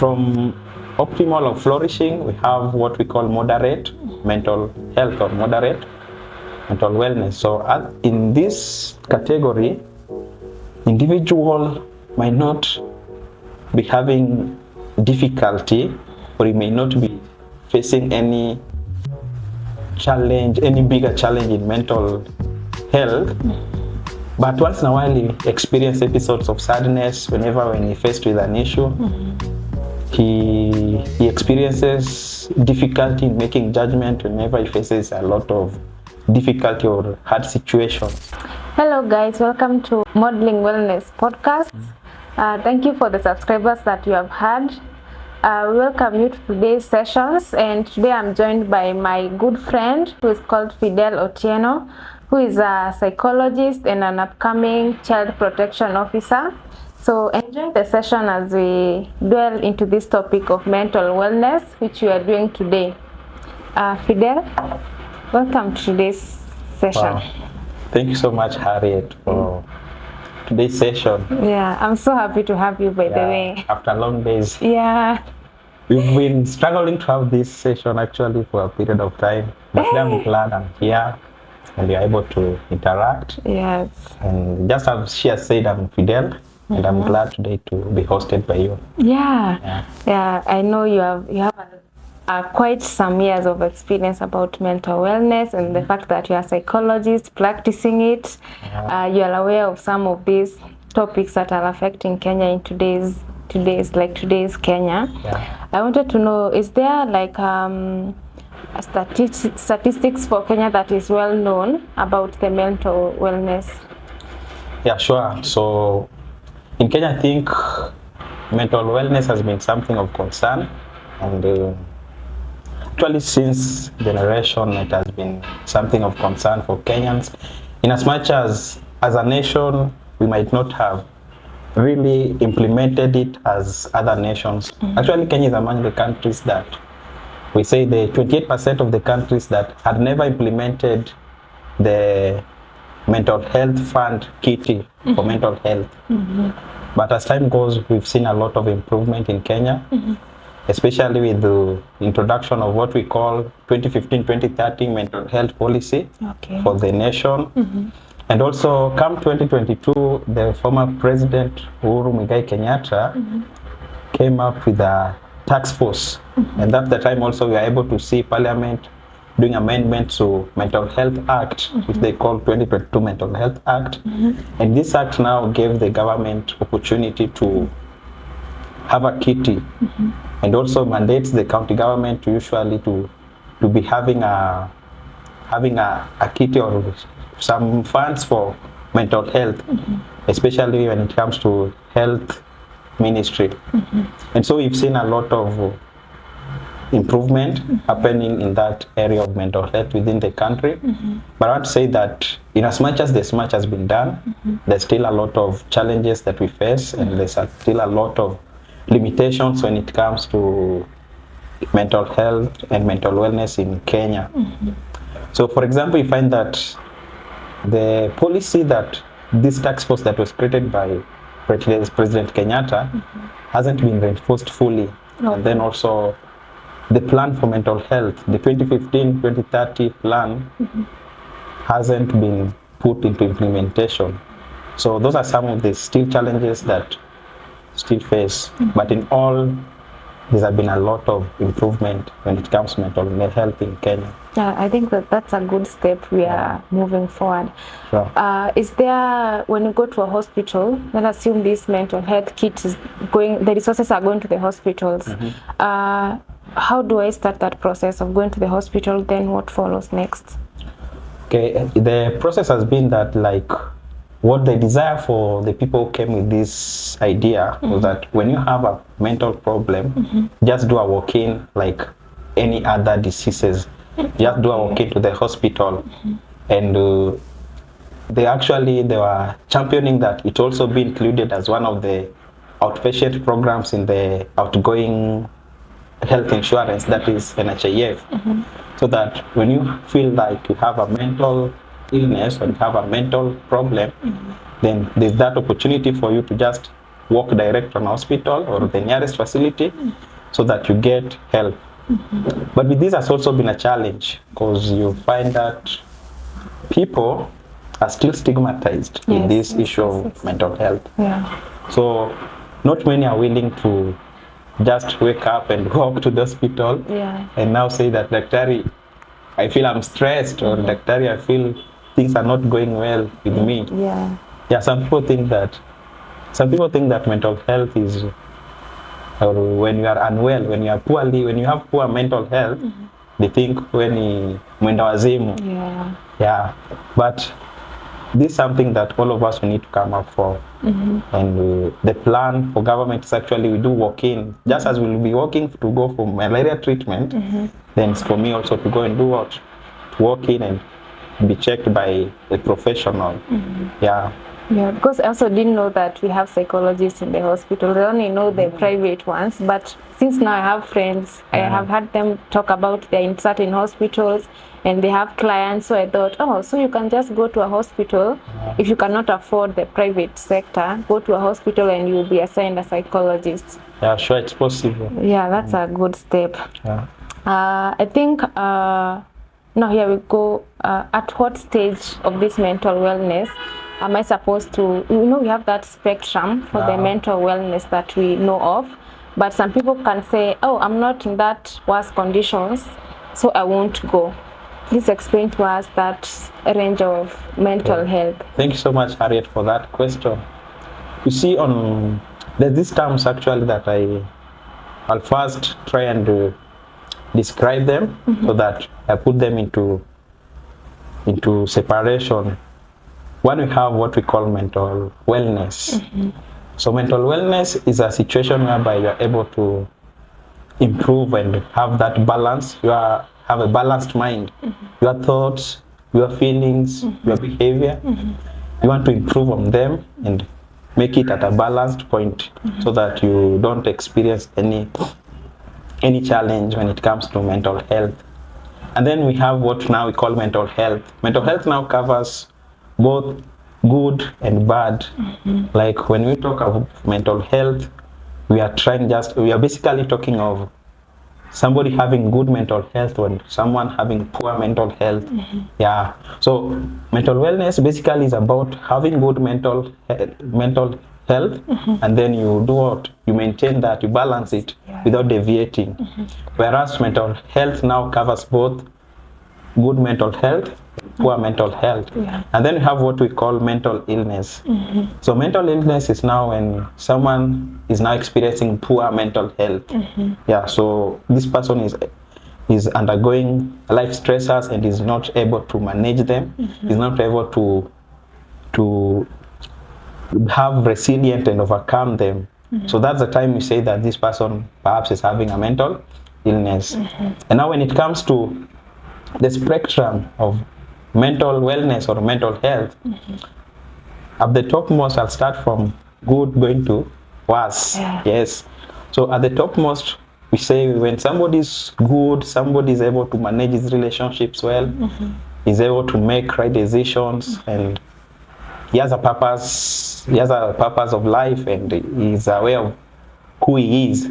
from optimal or flourishing, we have what we call moderate mental health or moderate mental wellness. So in this category, individual might not be having difficulty, or he may not be facing any challenge, any bigger challenge in mental health, but once in a while he experiences episodes of sadness when he faced with an issue. He experiences difficulty in making judgment whenever he faces a lot of difficulty or hard situations. Hello guys, welcome to Modeling Wellness Podcast. Thank you for the subscribers that you have had. We welcome you to today's sessions, and today I'm joined by my good friend who is called Fidel Otieno, who is a psychologist and an upcoming child protection officer. So enjoy the session as we dwell into this topic of mental wellness, which we are doing today. Fidel, welcome to today's session. Wow. Thank you so much, Harriet, for today's session. Yeah, I'm so happy to have you, by the way. After long days. Yeah. We've been struggling to have this session actually for a period of time, but I'm glad I'm here and we're able to interact. Yes. And just as she has said, I'm Fidel, and I'm glad today to be hosted by you. Yeah. I know you have quite some years of experience about mental wellness, and the fact that you are a psychologist practicing it. You are aware of some of these topics that are affecting Kenya in today's Kenya. I wanted to know, is there like statistics for Kenya that is well known about the mental wellness? Yeah, sure. So in Kenya, I think mental wellness has been something of concern, and actually since generation it has been something of concern for Kenyans, in as much as a nation we might not have really implemented it as other nations. Actually, Kenya is among the countries that we say the 28% of the countries that had never implemented the mental health fund kitty for mental health. But as time goes, we've seen a lot of improvement in Kenya, especially with the introduction of what we call 2015-2030 mental health policy for the nation. And also, come 2022, the former President Uhuru Muigai Kenyatta came up with a task force. And that's the time also we are able to see Parliament doing amendments to Mental Health Act, which they call 2022 Mental Health Act. And this act now gave the government opportunity to have a kitty, and also mandates the county government to usually to be having a kitty or some funds for mental health, especially when it comes to health ministry. And so we've seen a lot of improvement happening in that area of mental health within the country. But I want to say that in as much as this much has been done, there's still a lot of challenges that we face, and there's still a lot of limitations when it comes to mental health and mental wellness in Kenya. So for example, you find that the policy that this task force that was created by President Kenyatta hasn't been reinforced fully. And then also the plan for mental health, the 2015-2030 plan, hasn't been put into implementation. So those are some of the still challenges that still face. But in all, there has been a lot of improvement when it comes to mental health in Kenya. Yeah, I think that's a good step. We are moving forward. Sure. Is there, when you go to a hospital, let's assume this mental health kit is going, the resources are going to the hospitals. How do I start that process of going to the hospital? Then what follows next? Okay, the process has been that, like, what the desire for the people who came with this idea was that when you have a mental problem, just do a walk-in like any other diseases. Just do a walk-in to the hospital. And they were championing that it also be included as one of the outpatient programs in the outgoing health insurance, that is NHIF. So that when you feel like you have a mental illness or you have a mental problem, then there's that opportunity for you to just walk direct from hospital or the nearest facility so that you get help. But with this has also been a challenge because you find that people are still stigmatized in this issue of mental health. So not many are willing to just wake up and walk to the hospital and now say that, Daktari, I feel I'm stressed, or Daktari, I feel things are not going well with me. Some people think that mental health is, or when you are unwell, when you have poor mental health, they think when you mwenda wazimu. But this is something that all of us need to come up for. And the plan for government is actually we do walk-in, just as we'll be walking to go for malaria treatment, then it's for me also to go and do what? To walk in and be checked by a professional. Because I also didn't know that we have psychologists in the hospital. I only know the private ones, but since now I have friends, I have had them talk about they're in certain hospitals and they have clients, so I thought, oh, so you can just go to a hospital. If you cannot afford the private sector, go to a hospital and you'll be assigned a psychologist. Yeah, sure, it's possible. That's a good step. I think now here we go. At what stage of this mental wellness am I supposed to, we have that spectrum for the mental wellness that we know of, but some people can say, oh, I'm not in that worse conditions, so I won't go. Please explain to us that range of mental health. Thank you so much, Harriet, for that question. You see, there's these terms actually that I'll first try and describe them so that I put them into separation. One, we have what we call mental wellness. So mental wellness is a situation whereby you are able to improve and have that balance. You have a balanced mind. Your thoughts, your feelings, your behavior, you want to improve on them and make it at a balanced point so that you don't experience any challenge when it comes to mental health. And then we have what now we call mental health. Mental health now covers both good and bad. Like when we talk of mental health, we are basically talking of somebody having good mental health and someone having poor mental health. So mental wellness basically is about having good mental health, and then you do what? You maintain that, you balance it without deviating. Whereas mental health now covers both good mental health, poor mental health. And then we have what we call mental illness. So mental illness is now when someone is now experiencing poor mental health. So this person is undergoing life stressors and is not able to manage them, is not able to have resilient and overcome them. So that's the time we say that this person perhaps is having a mental illness. And now when it comes to the spectrum of mental wellness or mental health, at the topmost, I'll start from good going to worse. So at the topmost, we say when somebody's good, somebody is able to manage his relationships well, is able to make right decisions, and he has a purpose of life, and he's aware of who he is.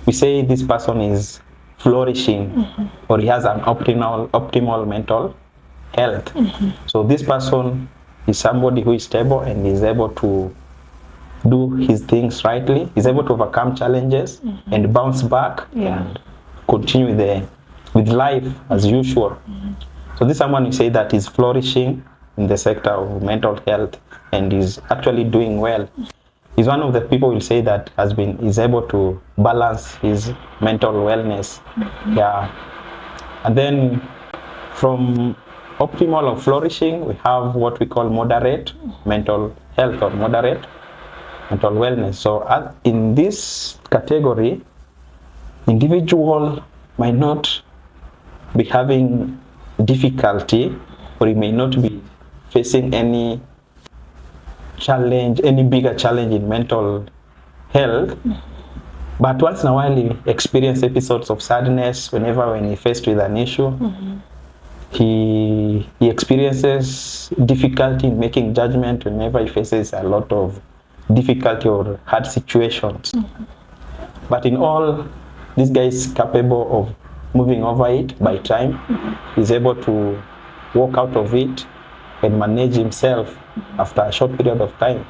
We say this person is flourishing, or he has an optimal mental health. So this person is somebody who is stable and is able to do his things rightly, is able to overcome challenges and bounce back and continue with life as usual. So this is someone you say that is flourishing in the sector of mental health and is actually doing well. He's one of the people will say that is able to balance his mental wellness. And then from optimal or flourishing, we have what we call moderate mental health or moderate mental wellness. So in this category, individual might not be having difficulty, or he may not be facing any challenge, any bigger challenge in mental health, but once in a while he experiences episodes of sadness when he's faced with an issue. He experiences difficulty in making judgment whenever he faces a lot of difficulty or hard situations. But in all, this guy is capable of moving over it by time. He's able to walk out of it and manage himself after a short period of time.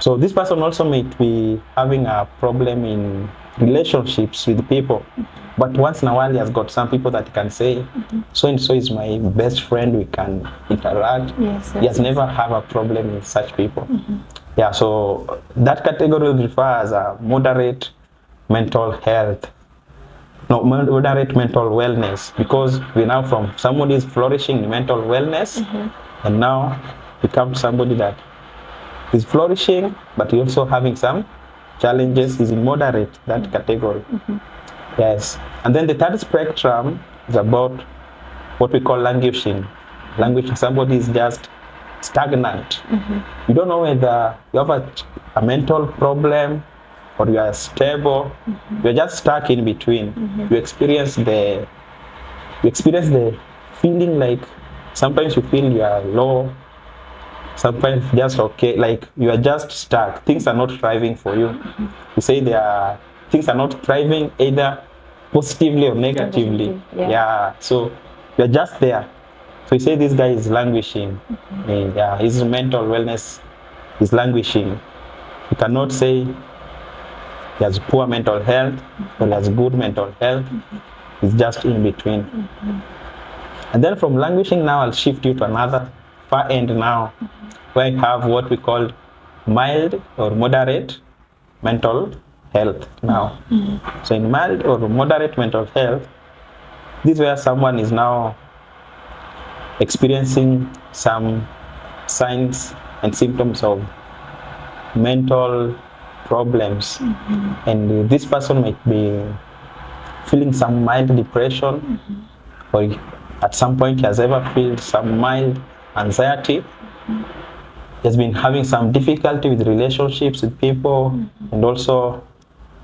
So this person also might be having a problem in relationships with people. But once in a while, he has got some people that can say, so and so is my best friend, we can interact. He has never had a problem with such people. Yeah, so that category will refer as a moderate mental health. No, moderate mental wellness, because we now from somebody is flourishing in mental wellness, and now become somebody that is flourishing, but he also having some challenges, is in moderate, that category. Yes. And then the third spectrum is about what we call languishing. Languishing, somebody is just stagnant. You don't know whether you have a mental problem or you are stable. You're just stuck in between. You experience the feeling like sometimes you feel you are low, sometimes just okay, like you are just stuck. Things are not thriving for you. You say things are not thriving either positively or negatively. Yeah, so you're just there. So you say this guy is languishing. Yeah, his mental wellness is languishing. You cannot say he has poor mental health or he has good mental health. It's just in between. And then from languishing now, I'll shift you to another far end now, where I have what we call mild or moderate mental health now. So in mild or moderate mental health, this is where someone is now experiencing some signs and symptoms of mental problems. And this person might be feeling some mild depression, or at some point he has ever felt some mild anxiety. He has been having some difficulty with relationships with people, and also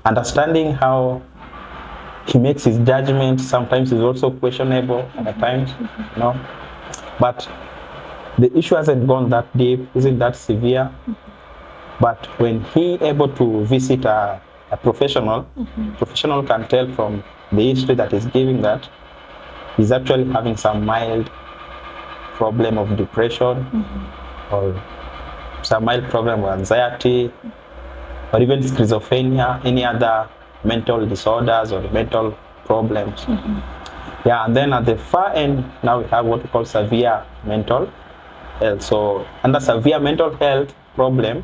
understanding how he makes his judgment. Sometimes is also questionable at times, But the issue hasn't gone that deep, isn't that severe. But when he able to visit a professional, professional can tell from the history that is giving that he's actually having some mild problem of depression, or some mild problem of anxiety, or even schizophrenia, any other mental disorders or mental problems. Yeah, and then at the far end, now we have what we call severe mental health. So under severe mental health problem,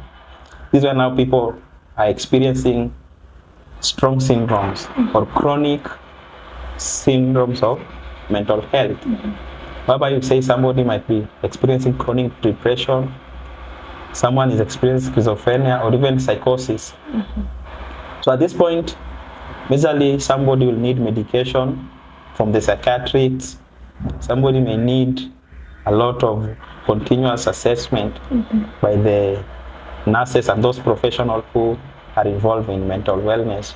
this is where now people are experiencing strong syndromes or chronic syndromes of mental health. Whereby you say somebody might be experiencing chronic depression, someone is experiencing schizophrenia or even psychosis. So at this point, majorly somebody will need medication from the psychiatrists. Somebody may need a lot of continuous assessment by the nurses and those professionals who are involved in mental wellness.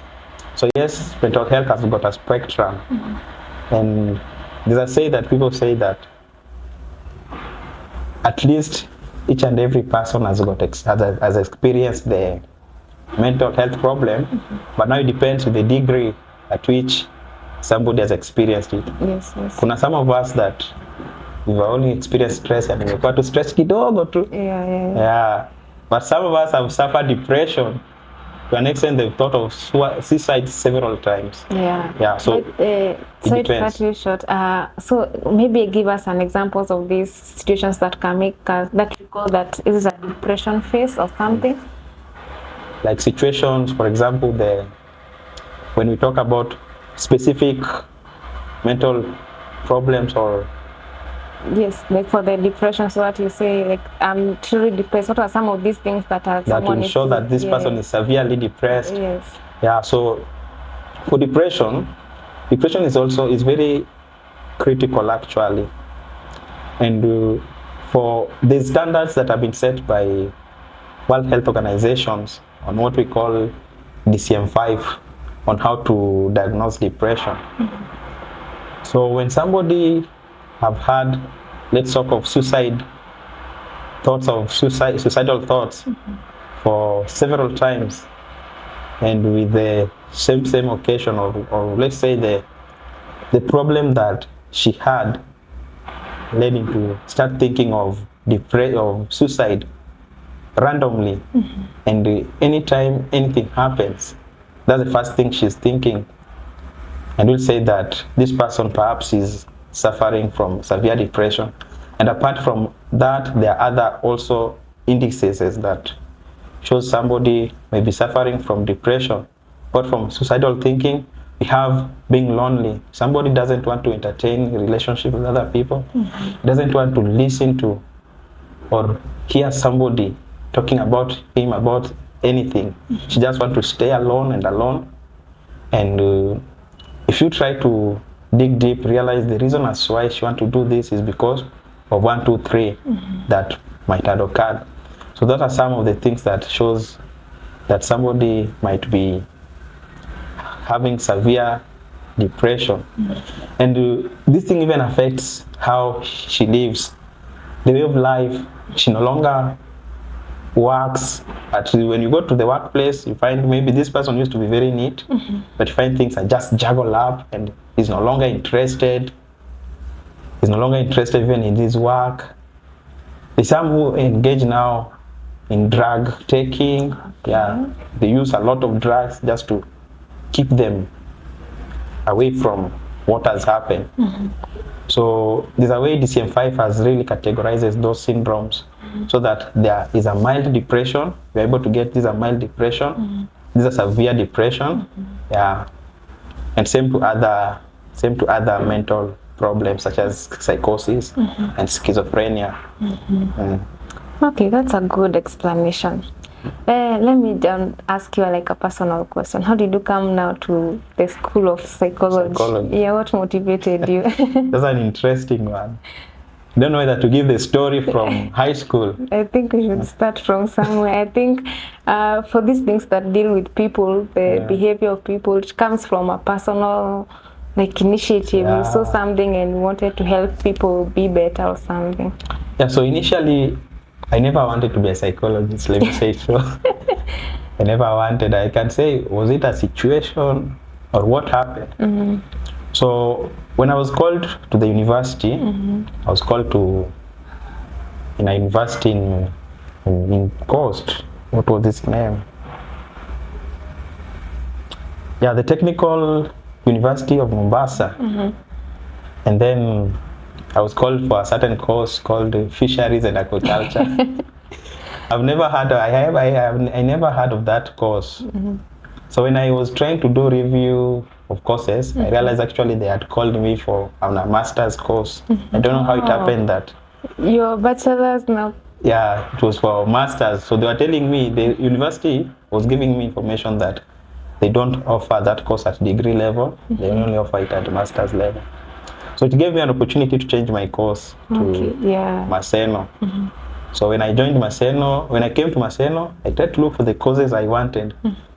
So yes, mental health has got a spectrum. And as I say that, people say that at least each and every person has experienced the mental health problem, but now it depends on the degree at which somebody has experienced it. Yes. Kuna some of us that we've only experienced stress and we've to stress kidogo tu. Yeah. But some of us have suffered depression to an extent they've thought of suicide several times. Yeah. So sorry to cut you short. So maybe give us an examples of these situations that can make us, that you call that is a depression phase or something. Like situations, for example, when we talk about specific mental problems or yes, like for the depression, so what you say, like I'm truly depressed. What are some of these things that are that will show that this person is severely depressed? Yes. Yeah. So for depression is very critical actually, and for the standards that have been set by World Health Organizations on what we call DCM-5 on how to diagnose depression. So when somebody have had, let's talk of suicidal thoughts, for several times, and with the same occasion, or let's say the problem that she had led him to start thinking of suicide randomly. And anytime anything happens, that's the first thing she's thinking. And we'll say that this person perhaps is suffering from severe depression. And apart from that, there are other also indices that shows somebody may be suffering from depression. But from suicidal thinking, we have being lonely. Somebody doesn't want to entertain a relationship with other people, doesn't want to listen to or hear somebody talking about him, about anything. She just wants to stay alone and alone. And if you try to dig deep, realize the reason as why she wants to do this is because of 1, 2, 3 that might have occurred. So those are some of the things that shows that somebody might be having severe depression. And this thing even affects how she lives, the way of life. She no longer works. When you go to the workplace, you find maybe this person used to be very neat, but you find things are just juggled up, and he's no longer interested. He's no longer interested even in his work. There's some who engage now in drug taking. Yeah, they use a lot of drugs just to keep them away from what has happened. So there's a way DCM-5 has really categorizes those syndromes, so that there is a mild depression. We're able to get this a mild depression. This is a severe depression. Yeah, and same to other mental problems such as psychosis and schizophrenia. Okay, that's a good explanation. Let me ask you like a personal question. How did you come now to the School of Psychology? Yeah, what motivated you? That's an interesting one. I don't know whether to give the story from high school. I think we should start from somewhere. I think for these things that deal with people, the behavior of people, it comes from a personal initiative. You saw something and wanted to help people be better or something. Yeah, so initially I never wanted to be a psychologist, let me say so. I never wanted. I can say, was it a situation or what happened? So when I was called to the university, I was called to in a university in Coast. What was its name? Yeah, the Technical University of Mombasa. And then I was called for a certain course called Fisheries and Aquaculture. I've never heard. I never heard of that course. So when I was trying to do review of courses, I realized actually they had called me for a master's course. I don't know how it happened that. Your bachelor's now? Yeah, it was for master's. So they were telling me, the university was giving me information that they don't offer that course at degree level. They only offer it at master's level. So it gave me an opportunity to change my course to Maseno. So when I joined Maseno, when I came to Maseno, I tried to look for the courses I wanted,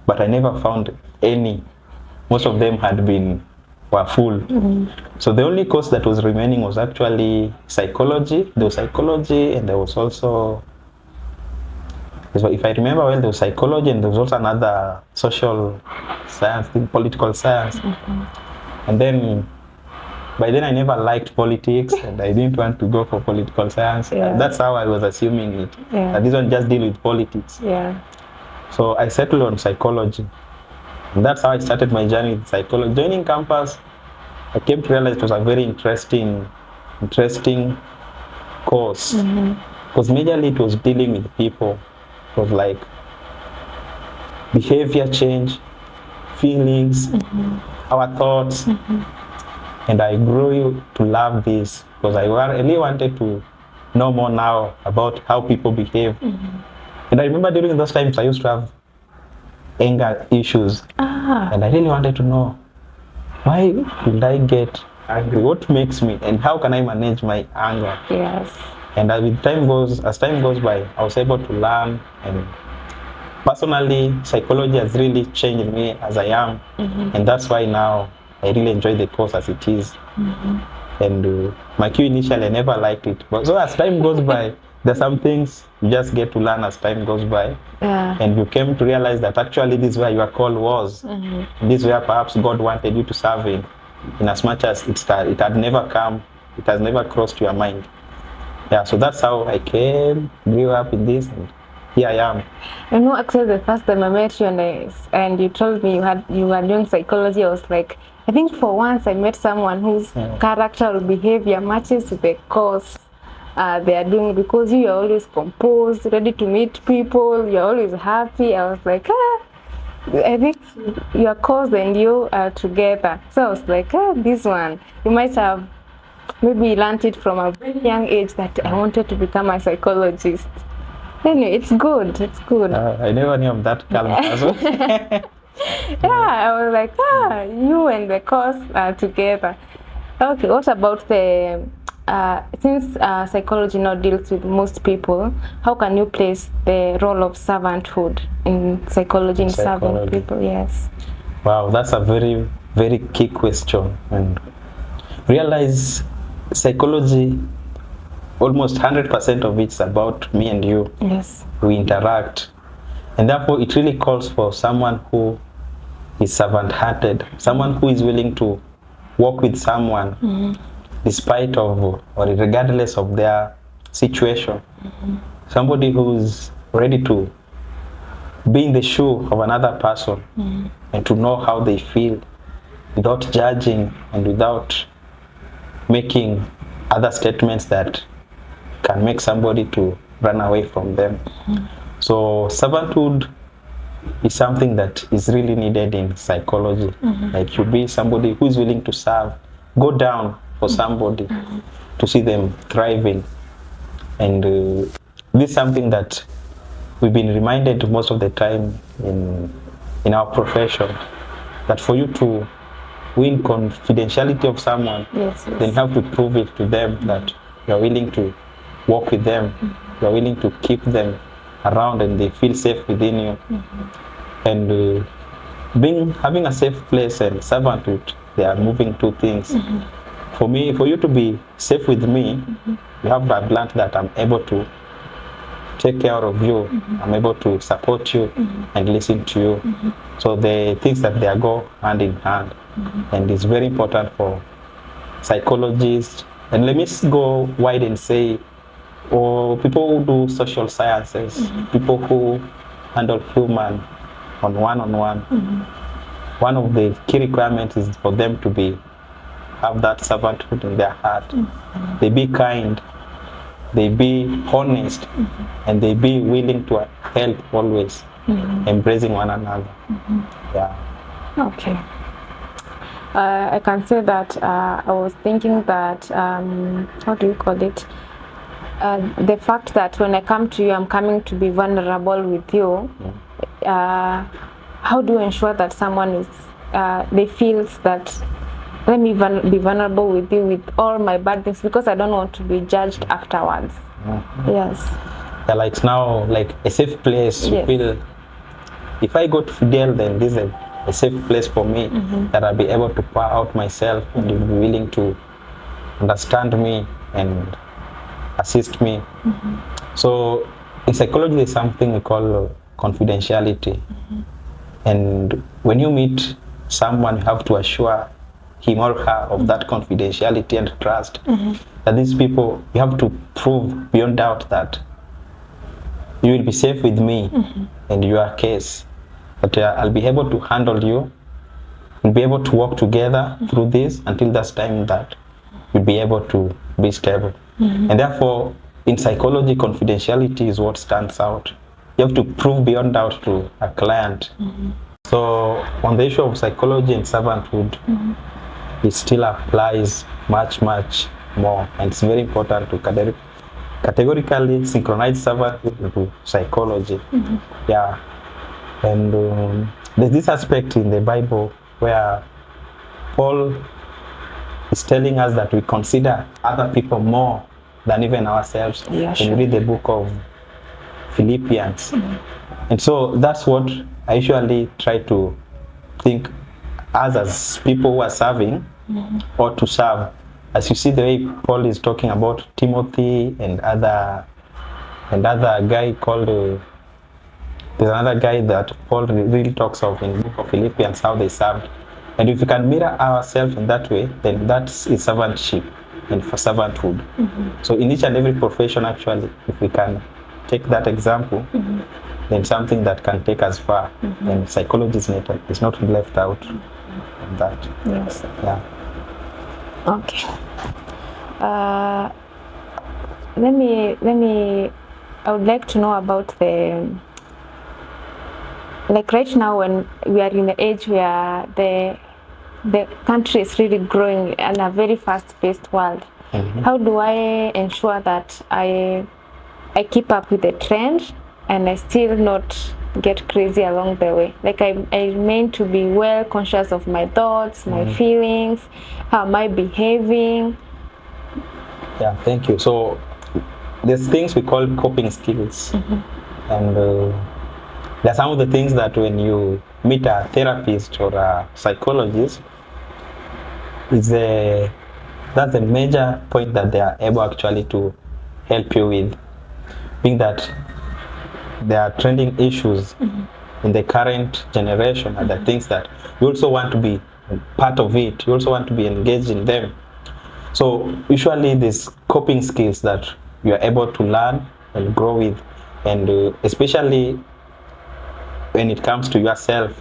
but I never found any. Most of them were full. So the only course that was remaining was actually psychology. There was psychology, and there was also, if I remember well, there was psychology, and there was also another social science, political science. And then by then I never liked politics, and I didn't want to go for political science. That's how I was assuming it. That this one just deal with politics. So I settled on psychology. And that's how I started my journey with psychology. Joining campus, I came to realize it was a very interesting course. Because majorly it was dealing with people. It was like behavior change, feelings, our thoughts. And I grew to love this because I really wanted to know more now about how people behave. And I remember during those times I used to have anger issues. And I really wanted to know, why will I get angry? What makes me, and how can I manage my anger? And as time goes by, I was able to learn. And personally, psychology has really changed me as I am. And that's why now I really enjoy the course as it is. And my Q initially, I never liked it. But so as time goes by, There's some things you just get to learn as time goes by. Yeah. And you came to realize that actually this is where your call was. This is where perhaps God wanted you to serve in as much as it had never come, it has never crossed your mind. Yeah, so that's how I came, grew up in this, and here I am. You know, actually, the first time I met you and you told me you were doing psychology, I was like, I think for once I met someone whose character or behavior matches the course they are doing, because you are always composed, ready to meet people, you're always happy. I was like, I think your course and you are together. So I was like, this one, you might have maybe learned it from a very young age that I wanted to become a psychologist. Anyway, it's good. It's good. I never knew of that calm person. Yeah, I was like, you and the course are together. Okay, what about the since psychology now deals with most people, how can you place the role of servanthood in psychology in serving people? Yes. Wow, that's a very, very key question. And realize psychology, almost 100% of it's about me and you. Yes. We interact. And therefore, it really calls for someone who is servant-hearted, someone who is willing to work with someone despite of or regardless of their situation. Somebody who's ready to be in the shoe of another person and to know how they feel without judging and without making other statements that can make somebody to run away from them. So servanthood is something that is really needed in psychology. Like you be somebody who is willing to serve, go down for somebody to see them thriving. And this is something that we've been reminded most of the time in our profession, that for you to win confidentiality of someone, then you have to prove it to them that you're willing to work with them, you're willing to keep them around and they feel safe within you. And having a safe place and servanthood, they are moving two things. For you to be safe with me, you have to have learned that I'm able to take care of you, I'm able to support you and listen to you. So the things that they go hand in hand, and it's very important for psychologists. And let me go wide and say, or people who do social sciences, people who handle human on one-on-one. One of the key requirements is for them to have that servanthood in their heart. They be kind, they be honest, and they be willing to help always, embracing one another. Yeah. Okay. I can say that I was thinking that, how do you call it? The fact that when I come to you, I'm coming to be vulnerable with you. How do you ensure that someone is, they feels that, let me be vulnerable with you with all my bad things, because I don't want to be judged afterwards. Yes. Yeah, like now, like a safe place. You feel, if I go to Fidel, then this is a safe place for me, that I'll be able to pour out myself and you'll be willing to understand me and assist me. So in psychology, there's something we call confidentiality. And when you meet someone, you have to assure him or her of that confidentiality and trust. That these people, you have to prove beyond doubt that you will be safe with me and your case. That I'll be able to handle you. We'll be able to work together through this until that time that you'll be able to be stable. And therefore, in psychology, confidentiality is what stands out. You have to prove beyond doubt to a client. So on the issue of psychology and servanthood, it still applies much, much more. And it's very important to categorically synchronize servanthood to psychology. Yeah. And there's this aspect in the Bible where Paul is telling us that we consider other people more than even ourselves. When you read the book of Philippians. And so that's what I usually try to think as people who are serving or to serve. As you see the way Paul is talking about Timothy and other another guy called there's another guy that Paul really talks of in the book of Philippians, how they served. And if we can mirror ourselves in that way, then that is servantship and for servanthood. So in each and every profession, actually, if we can take that example, then something that can take us far. And psychology is not left out of that. Yes. Yeah. Okay. Let me. I would like to know about the. Like right now, when we are in the age where the country is really growing in a very fast-paced world, how do I ensure that I keep up with the trend and I still not get crazy along the way? Like I mean to be well conscious of my thoughts, my feelings, how am I behaving? Yeah, thank you. So there's things we call coping skills, and there are some of the things that when you meet a therapist or a psychologist, that's the major point that they are able actually to help you with, being that there are trending issues in the current generation and the things that you also want to be part of it, you also want to be engaged in them. So usually these coping skills that you are able to learn and grow with, and especially when it comes to yourself,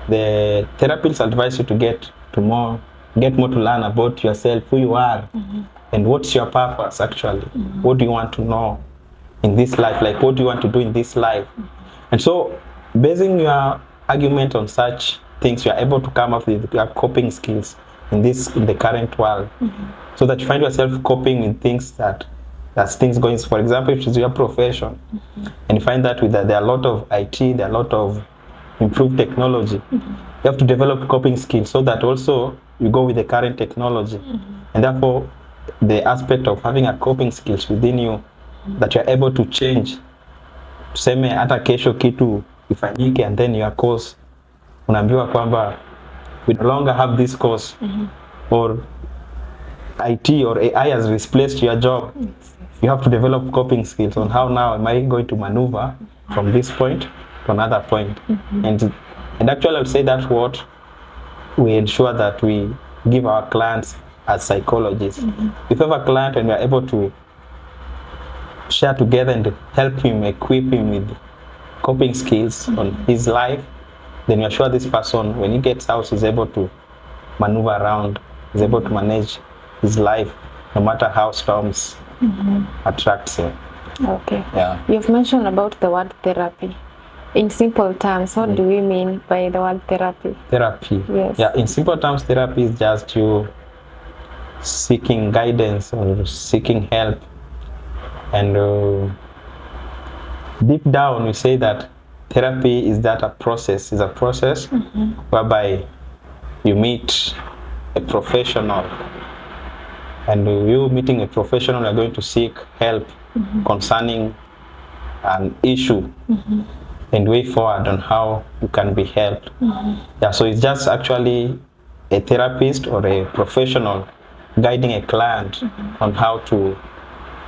the therapists advise you to get more to learn about yourself, who you are, and what's your purpose actually. What do you want to know in this life? Like, what do you want to do in this life? And so, basing your argument on such things, you are able to come up with your coping skills in the current world, so that you find yourself coping with things that's things going. For example, if it's your profession, and you find that there are a lot of IT, there are a lot of improved technology, you have to develop coping skills so that also you go with the current technology, and therefore the aspect of having a coping skills within you that you're able to change. Tuseme hata kesho kitu ifanyike and then your course unaambiwa kwamba we no longer have this course, or IT or AI has replaced your job. You have to develop coping skills on how now am I going to maneuver from this point to another point. And actually I would say that's what we ensure that we give our clients as psychologists. If you have a client and we are able to share together and help him, equip him with coping skills on his life, then you're sure this person, when he gets out, is able to maneuver around, is able to manage his life, no matter how storms attracts him. Okay. Yeah. You've mentioned about the word therapy. In simple terms, what do we mean by the word therapy? Therapy. Yes. Yeah, in simple terms, therapy is just you seeking guidance or seeking help. And deep down, we say that therapy is a process whereby you meet a professional, and you meeting a professional, you are going to seek help concerning an issue and way forward on how you can be helped. Yeah, so it's just actually a therapist or a professional guiding a client on how to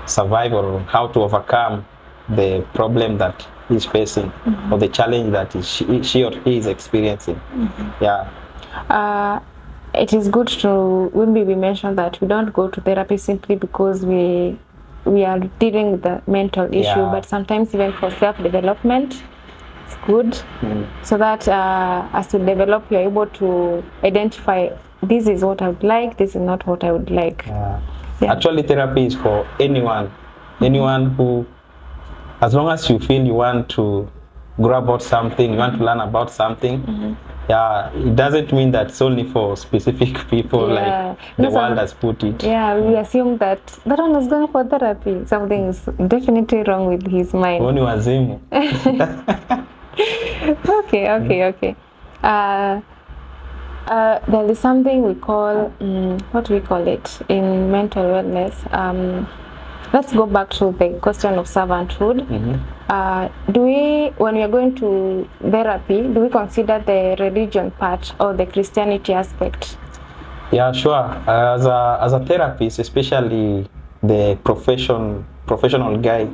survive or how to overcome the problem that he's facing or the challenge that she or he is experiencing. Yeah. It is good to, when we mention that we don't go to therapy simply because we are dealing with the mental issue, but sometimes even for self-development, it's good so that as you develop, you're able to identify this is what I would like, this is not what I would like. Yeah. Actually, therapy is for anyone who, as long as you feel you want to grow about something, you want to learn about something. Yeah, it doesn't mean that it's only for specific people, like the world has put it. Yeah, we assume that one is going for therapy. Something is definitely wrong with his mind. Only wazimu. Okay. There is something we call, what do we call it in mental wellness? Let's go back to the question of servanthood. When we are going to therapy, do we consider the religion part or the Christianity aspect? Yeah, sure. As a therapist, especially the professional guy,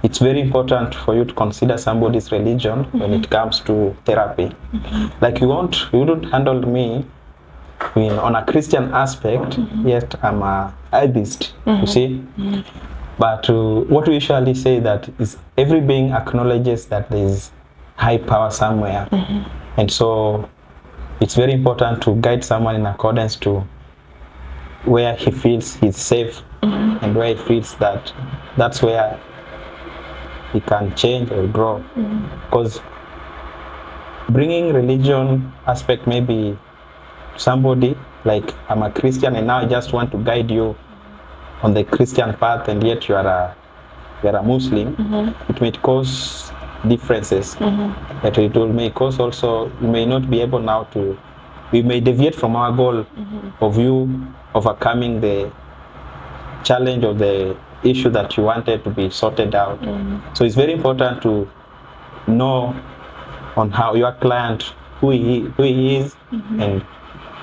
it's very important for you to consider somebody's religion when it comes to therapy. Like you wouldn't handle me on a Christian aspect, yet I'm a atheist, you see. But what we usually say that is every being acknowledges that there is high power somewhere, and so it's very important to guide someone in accordance to where he feels he's safe and where he feels that that's where he can change or grow. Because bringing religion aspect maybe somebody like I'm a Christian and now I just want to guide you on the Christian path and yet you are a Muslim, it may cause differences. That it will may cause also, you may not be able now to, we may deviate from our goal of you overcoming the challenge of the issue that you wanted to be sorted out. So it's very important to know on how your client, who he is and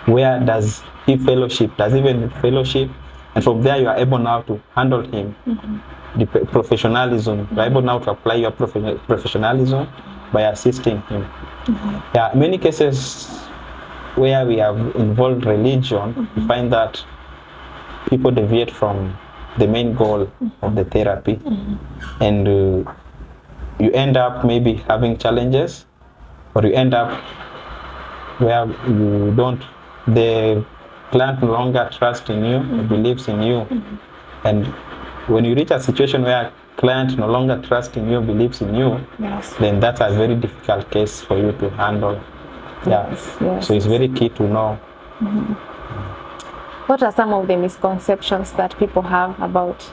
where does he fellowship, does he even fellowship, and from there you are able now to handle him. The professionalism, you are able now to apply your professionalism by assisting him. Yeah, in many cases where we have involved religion, we find that people deviate from the main goal of the therapy, and you end up maybe having challenges, or you end up where you don't, the client no longer trusts in you, or believes in you, and when you reach a situation where client no longer trusts in you, believes in you, then that's a very difficult case for you to handle. So it's very key to know. What are some of the misconceptions that people have about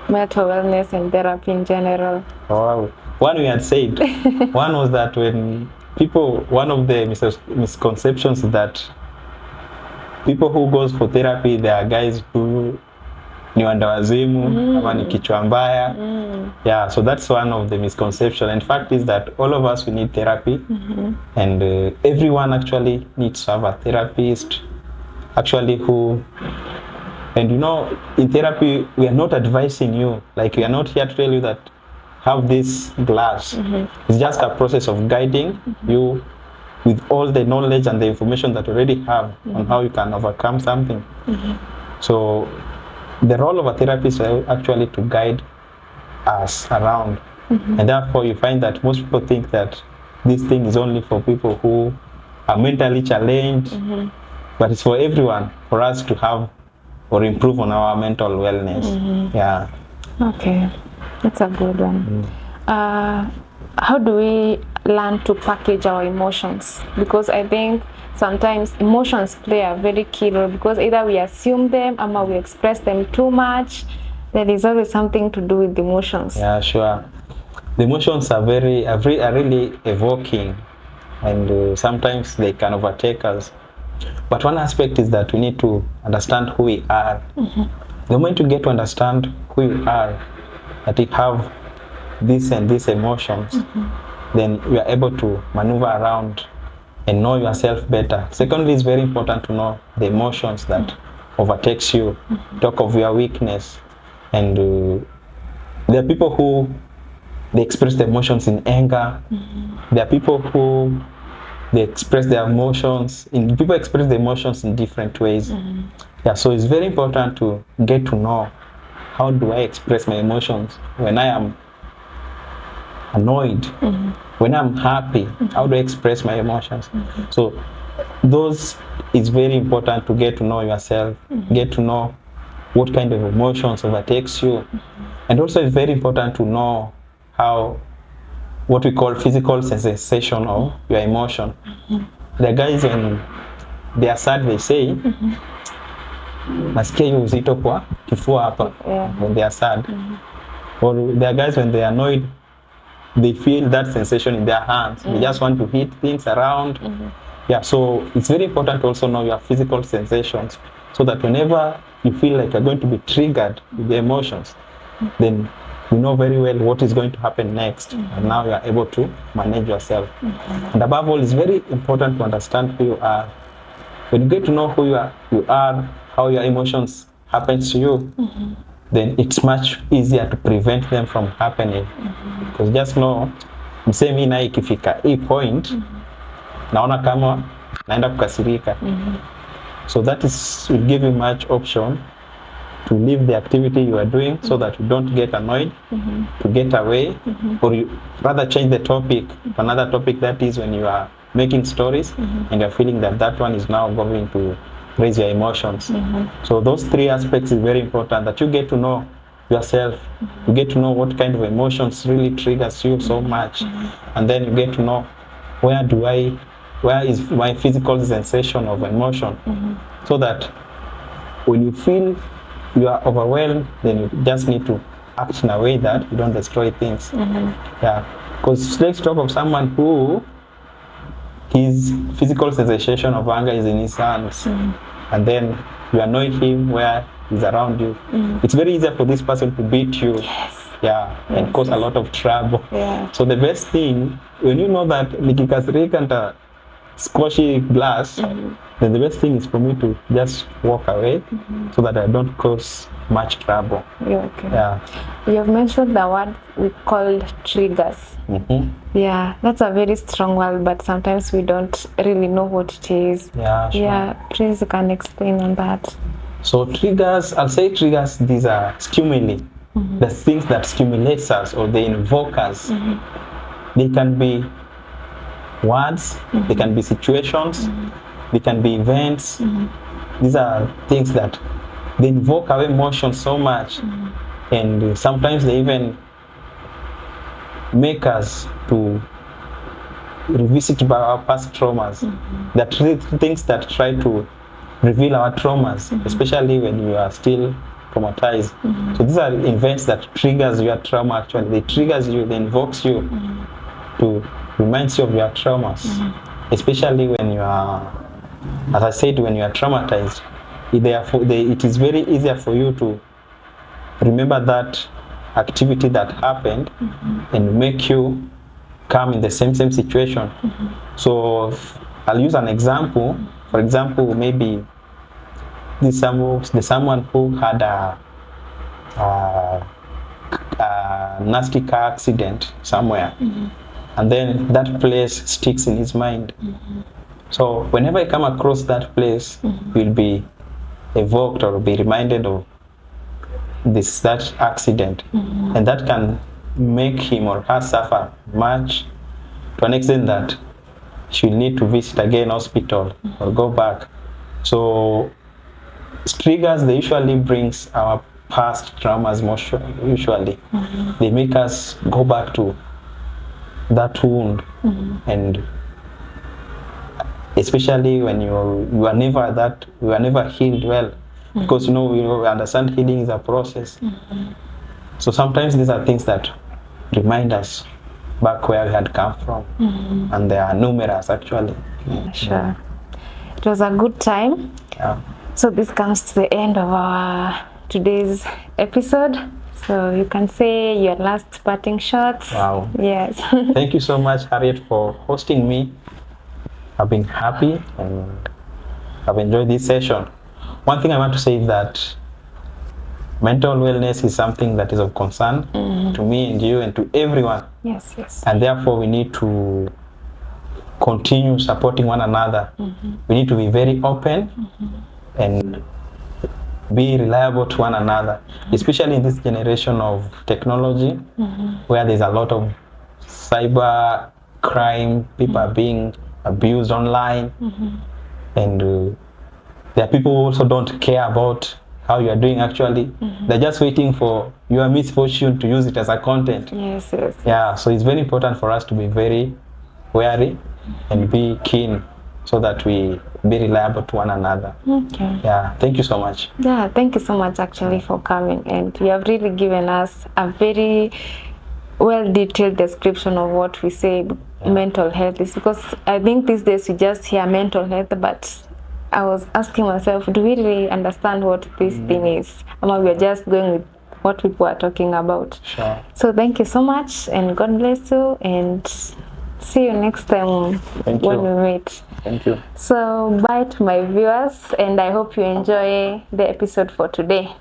mental wellness and therapy in general? One we had said, one was that when people, one of the misconceptions is that people who goes for therapy, they are guys who ni wandawazimu ama ni kichwa mbaya. Yeah, so that's one of the misconceptions. And fact is that all of us, we need therapy, and everyone actually needs to have a therapist actually who, and you know, in therapy we are not advising you, like we are not here to tell you that have this glass. It's just a process of guiding you with all the knowledge and the information that you already have on how you can overcome something. So the role of a therapist is actually to guide us around, and therefore you find that most people think that this thing is only for people who are mentally challenged, but it's for everyone, for us to have or improve on our mental wellness. Yeah. Okay, that's a good one. How do we learn to package our emotions? Because I think sometimes emotions play a very key role, because either we assume them or we express them too much. There is always something to do with the emotions. Yeah, sure. The emotions are really evoking, and sometimes they can overtake us. But one aspect is that we need to understand who we are. The moment you get to understand who you are, that you have this and these emotions, then you are able to maneuver around and know yourself better. Secondly, it's very important to know the emotions that overtakes you. Talk of your weakness. And there are people who, they express their emotions in anger. There are people who, they express their emotions, people express their emotions in different ways. Yeah, so it's very important to get to know, how do I express my emotions when I am annoyed, when I'm happy, how do I express my emotions? So those, it's very important to get to know yourself, get to know what kind of emotions overtakes you. And also it's very important to know how, what we call physical sensation of your emotion. The guys, when they are sad, they say, nasikia hiyo uzito kwa kifua hapa, when they are sad. Or there are guys, when they are annoyed, they feel that sensation in their hands. They just want to hit things around. Yeah, so it's very important to also know your physical sensations, so that whenever you feel like you're going to be triggered with the emotions, then you know very well what is going to happen next, and now you are able to manage yourself. And above all, it's very important to understand who you are. When you get to know who you are, how your emotions happen to you, then it's much easier to prevent them from happening. Because just know, msemi na ikifika hii point, naona kama naenda kukasirika. So that will give you much option to leave the activity you are doing so that you don't get annoyed, to get away, or you rather change the topic to another topic, that is when you are making stories and you're feeling that that one is now going to raise your emotions. So those three aspects is very important, that you get to know yourself, you get to know what kind of emotions really triggers you so much, and then you get to know where is my physical sensation of emotion, so that when you feel you are overwhelmed, then you just need to act in a way that you don't destroy things. Yeah, because let's talk of someone who his physical sensation of anger is in his hands, and then you annoy him where he's around you. It's very easy for this person to beat you. And cause a lot of trouble. So the best thing, when you know that nikikasirika nita squashy glass, then the best thing is for me to just walk away so that I don't cause much trouble. Yeah. You have mentioned the word we called triggers. Yeah, that's a very strong word, but sometimes we don't really know what it is. Yeah, please you can explain on that. So triggers, I'll say triggers, these are stimuli. The things that stimulates us or they invoke us. They can be words, they can be situations, they can be events. These are things that they invoke our emotions so much, and sometimes they even make us to revisit our past traumas. That things that try to reveal our traumas, especially when you are still traumatized. So these are events that triggers your trauma. Actually, they triggers you, they invokes you to remind you of your traumas, especially when you are, as I said, when you are traumatized. It is very easier for you to remember that activity that happened and make you come in the same situation. So I'll use an example. For example, maybe there's someone who had a nasty car accident somewhere, and then that place sticks in his mind. So whenever I come across that place, you'll be evoked or be reminded of that accident, and that can make him or her suffer much, to an extent that she'll need to visit again hospital or go back. So triggers, they usually brings our past traumas usually. They make us go back to that wound, and especially when you are never healed well, because we understand healing is a process. So sometimes these are things that remind us back where we had come from, and there are numerous actually. Sure. It was a good time. So this comes to the end of our today's episode. So you can say your last parting shots. Wow. Yes. Thank you so much, Harriet, for hosting me. I've been happy and I've enjoyed this session. One thing I want to say is that mental wellness is something that is of concern to me and you and to everyone. Yes. And therefore we need to continue supporting one another. We need to be very open and be reliable to one another, especially in this generation of technology, where there's a lot of cyber crime, people are being abused online, and there are people who also don't care about how you are doing actually. They're just waiting for your misfortune to use it as a content. Yes. Yeah, so it's very important for us to be very wary and be keen, so that we be reliable to one another. Yeah, thank you so much. Yeah, thank you so much actually for coming, and you have really given us a very well detailed description of what we say mental health is, because I think these days we just hear mental health, but I was asking myself, do we really understand what this thing is, or we are just going with what people are talking about? Sure. So thank you so much, and God bless you, and see you next time when we meet. Thank you. So bye to my viewers, and I hope you enjoy the episode for today.